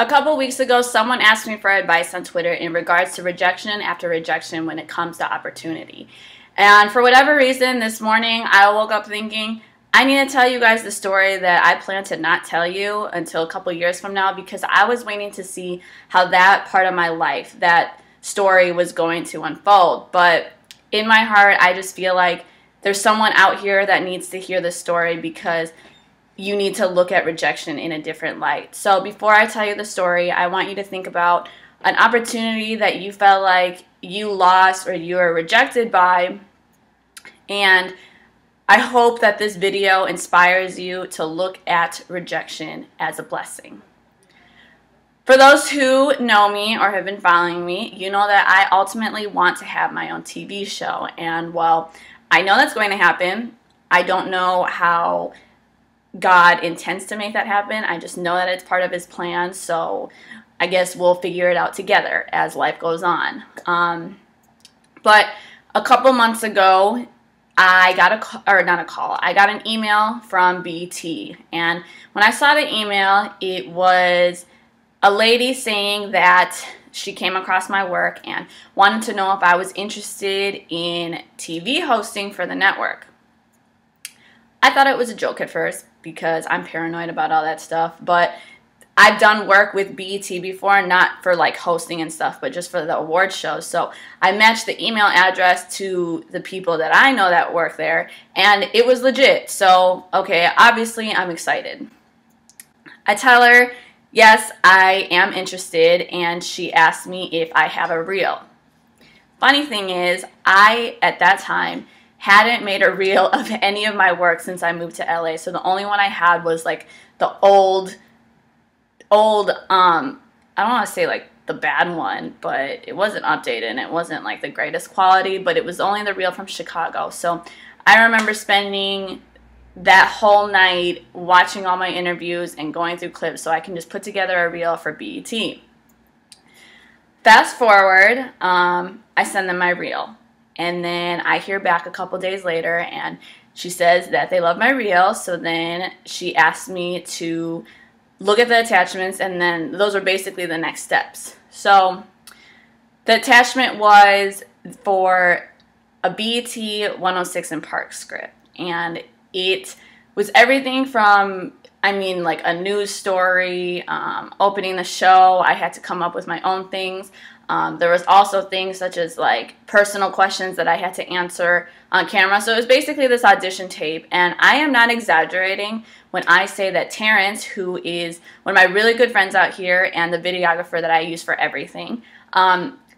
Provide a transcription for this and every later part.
A couple weeks ago, someone asked me for advice on Twitter in regards to rejection after rejection when it comes to opportunity. And for whatever reason, this morning I woke up thinking, I need to tell you guys the story that I plan to not tell you until a couple years from now, because I was waiting to see how that part of my life, that story was going to unfold. But in my heart, I just feel like there's someone out here that needs to hear this story, because you need to look at rejection in a different light. So before I tell you the story, I want you to think about an opportunity that you felt like you lost or you were rejected by. And I hope that this video inspires you to look at rejection as a blessing. For those who know me or have been following me, you know that I ultimately want to have my own TV show. And while I know that's going to happen, I don't know how God intends to make that happen. I just know that it's part of his plan, so I guess we'll figure it out together as life goes on. But a couple months ago, I got I got an email from BT, and when I saw the email, it was a lady saying that she came across my work and wanted to know if I was interested in TV hosting for the network. I thought it was a joke at first because I'm paranoid about all that stuff, but I've done work with BET before, not for like hosting and stuff, but just for the award shows. So I matched the email address to the people that I know that work there, and it was legit. So, okay, obviously I'm excited. I tell her, yes, I am interested, and she asked me if I have a reel. Funny thing is, I, at that time, hadn't made a reel of any of my work since I moved to LA. So the only one I had was like the old, I don't want to say like the bad one, but it wasn't updated and it wasn't like the greatest quality, but it was only the reel from Chicago. So I remember spending that whole night watching all my interviews and going through clips so I can just put together a reel for BET. Fast forward, I send them my reel. And then I hear back a couple days later, and she says that they love my reel. So then she asked me to look at the attachments, and then those are basically the next steps. So the attachment was for a BET 106 and Park script. And it was everything from, I mean, like a news story, opening the show. I had to come up with my own things. There was also things such as like personal questions that I had to answer on camera. So it was basically this audition tape, and I am not exaggerating when I say that Terrence, who is one of my really good friends out here and the videographer that I use for everything,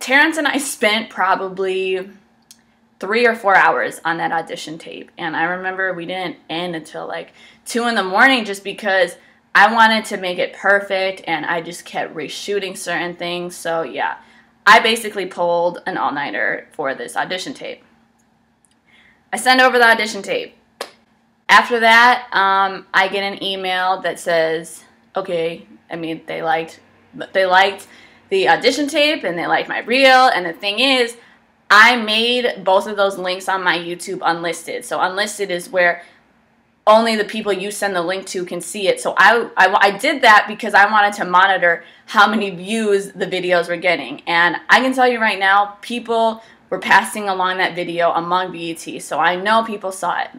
Terrence and I spent probably 3 or 4 hours on that audition tape. And I remember we didn't end until like 2 in the morning just because I wanted to make it perfect, and I just kept reshooting certain things. So yeah, I basically pulled an all-nighter for this audition tape. I send over the audition tape. After that, I get an email that says, okay, I mean, they liked the audition tape and they liked my reel, and the thing is, I made both of those links on my YouTube unlisted. So unlisted is where only the people you send the link to can see it. So I did that because I wanted to monitor how many views the videos were getting. And I can tell you right now, people were passing along that video among BET. So I know people saw it.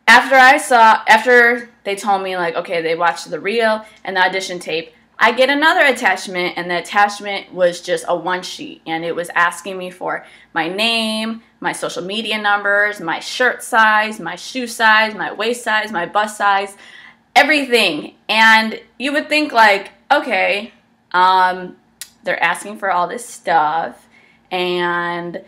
After they told me like, okay, they watched the reel and the audition tape, I get another attachment, and the attachment was just a one sheet, and it was asking me for my name, my social media numbers, my shirt size, my shoe size, my waist size, my bust size, everything. And you would think like, okay, they're asking for all this stuff, and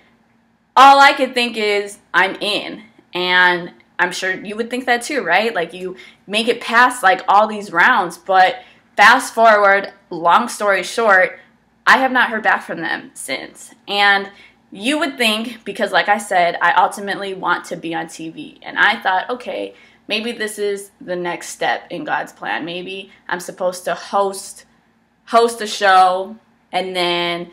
all I could think is I'm in. And I'm sure you would think that too, right? Like you make it past like all these rounds, but fast forward, long story short, I have not heard back from them since. And you would think, because like I said, I ultimately want to be on TV. And I thought, okay, maybe this is the next step in God's plan. Maybe I'm supposed to host a show and then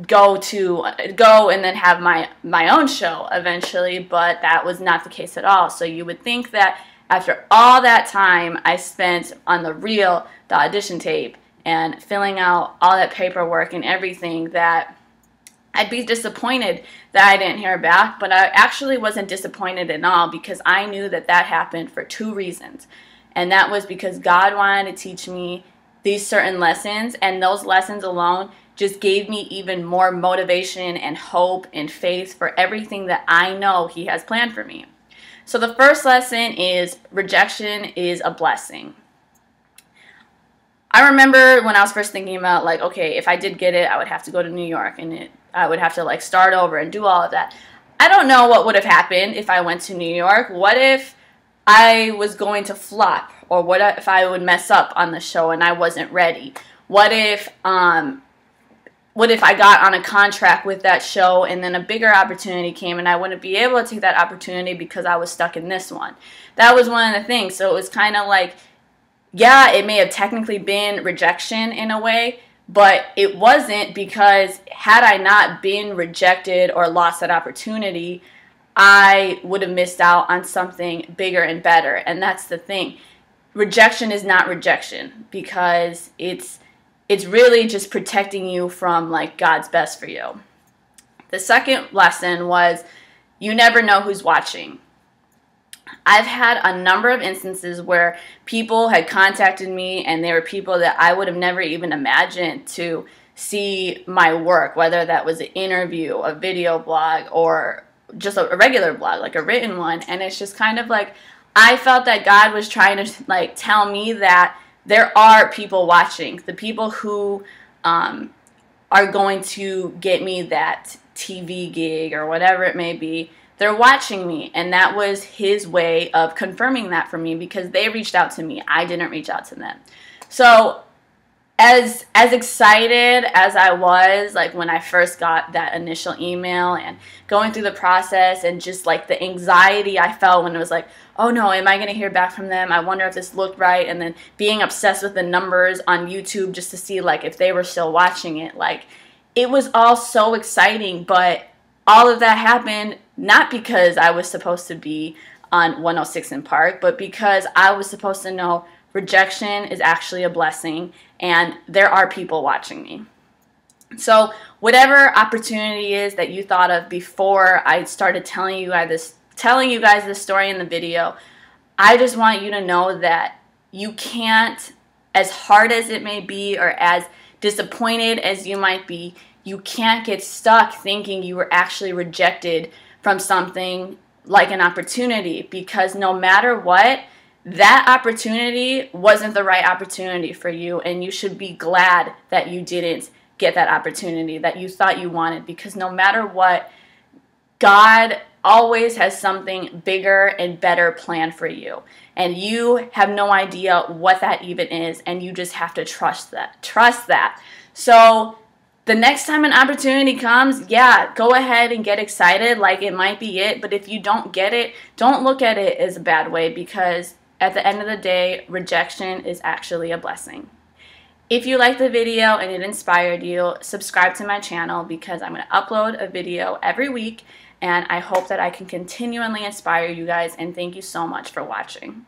go and then have my own show eventually, but that was not the case at all. So you would think that after all that time I spent on the reel, the audition tape, and filling out all that paperwork and everything, that I'd be disappointed that I didn't hear back. But I actually wasn't disappointed at all, because I knew that that happened for 2 reasons. And that was because God wanted to teach me these certain lessons, and those lessons alone just gave me even more motivation and hope and faith for everything that I know He has planned for me. So the first lesson is rejection is a blessing. I remember when I was first thinking about, like, okay, if I did get it, I would have to go to New York, and I would have to, like, start over and do all of that. I don't know what would have happened if I went to New York. What if I was going to flop? Or what if I would mess up on the show and I wasn't ready? What if I got on a contract with that show and then a bigger opportunity came and I wouldn't be able to take that opportunity because I was stuck in this one? That was one of the things. So it was kind of like, yeah, it may have technically been rejection in a way, but it wasn't, because had I not been rejected or lost that opportunity, I would have missed out on something bigger and better. And that's the thing. Rejection is not rejection, because it's really just protecting you from, like, God's best for you. The second lesson was you never know who's watching. I've had a number of instances where people had contacted me, and they were people that I would have never even imagined to see my work, whether that was an interview, a video blog, or just a regular blog, like a written one. And it's just kind of like, I felt that God was trying to, like, tell me that there are people watching. The people who are going to get me that TV gig or whatever it may be, they're watching me. And that was His way of confirming that for me, because they reached out to me. I didn't reach out to them. So as excited as I was, like, when I first got that initial email and going through the process, and just, like, the anxiety I felt when it was like, oh no, am I going to hear back from them? I wonder if this looked right. And then being obsessed with the numbers on YouTube just to see, like, if they were still watching it. Like, it was all so exciting, but all of that happened not because I was supposed to be on 106 in Park, but because I was supposed to know rejection is actually a blessing, and there are people watching me. So whatever opportunity is that you thought of before I started telling you guys this story in the video, I just want you to know that you can't, as hard as it may be, or as disappointed as you might be, you can't get stuck thinking you were actually rejected from something like an opportunity, because no matter what, that opportunity wasn't the right opportunity for you, and you should be glad that you didn't get that opportunity that you thought you wanted, because no matter what, God always has something bigger and better planned for you, and you have no idea what that even is, and you just have to trust that. So the next time an opportunity comes, yeah, go ahead and get excited, like it might be it. But if you don't get it, don't look at it as a bad way, because at the end of the day, rejection is actually a blessing. If you liked the video and it inspired you, subscribe to my channel, because I'm going to upload a video every week, and I hope that I can continually inspire you guys, and thank you so much for watching.